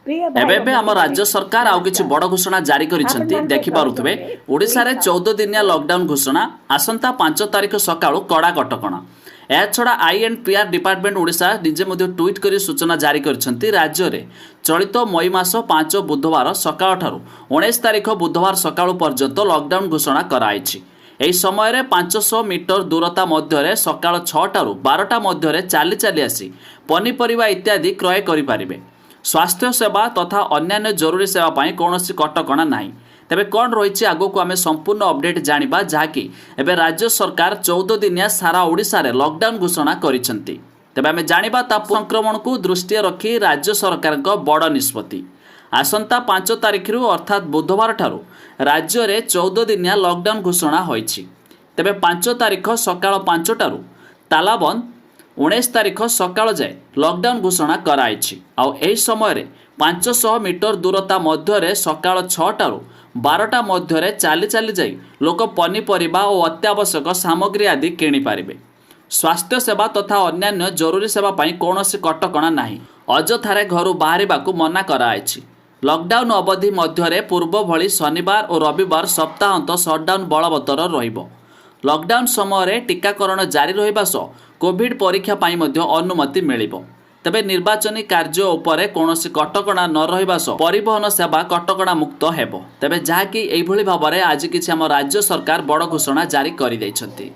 एबे एबे आम राज्य सरकार आउ किछि बड़ घोषणा जारी करिसेंती देखि पारुथबे। ओडिसा रे 14 दिनिया लॉकडाउन घोषणा आसंता 5 तारिख सकाळु कड़ा कटकणा। ଏହା ଛଡ଼ା INPR डिपार्टमेंट ओडिशा निजे मध्ये ट्वीट करी सूचना जारी करिसेंती। राज्य रे चलित मई मास 5 बुधवार सकाळ ठारू 19 तारिख बुधवार सकाळु पर्यंत लॉकडाउन घोषणा कराइछि। एही समय रे 500 मीटर दूरता मध्य सकाळ 6 ठारू 12टा मध्य चाली चाली आसी पनीपरिबा इत्यादि क्रय करि पारिबे। स्वास्थ्य सेवा तथा अन्यान्य जरूरी सेवा पाई कौनसी कटकणा नाही। तेबे कौन रही आगो को आमे संपूर्ण अपडेट जानिबा जहाँकि एबे राज्य सरकार 14 दिनिया सारा ओडिशा रे लॉकडाउन घोषणा करिसेंती। तेबे आमे जानिबा ताप संक्रमण को दृष्टि रखी राज्य सरकार को बड़ निष्पत्ति। आसंता 5 तारिख अर्थात बुधवार ठारू राज्य रे 14 दिनिया लॉकडाउन घोषणा होईछि। तेबे 5 तारिख सकाळ 5 टारू तालाबंद 19 तारिख सकाळ जाए लॉकडाउन घोषणा कराइछि। आउ एही समय रे 500 मीटर दूरता मध्य सकाळ 6 टारू 12टा मध्य चाली चाली जाई लोक पनीपरिबा और अत्यावश्यक सामग्री आदि किणी पारिबे। स्वास्थ्य सेवा तथा अन्यान्य जरूरी सेवा पाई कौनसी कटकणा नाही। अजथारे घरु बाहरिबाकू मना कराइछि। लॉकडाउन अवधि मध्य पूर्व भली शनिवार और रविवार सप्ताहांत सटडाउन बलवत्तर रहिबो। लॉकडाउन समय टीकाकरण जारी रहिबा सह कोविड परीक्षा पाई मध्य अनुमति मिलिबो। तबे निर्वाचनी कार्य उपरे कौनसी कटकणा न रहिबा सह परिवहन सेवा कटकणा मुक्त हेबो। तबे जहाँकि एइभली भाबरे आज किछि हम राज्य सरकार बड़ घोषणा जारी करि दैछथि।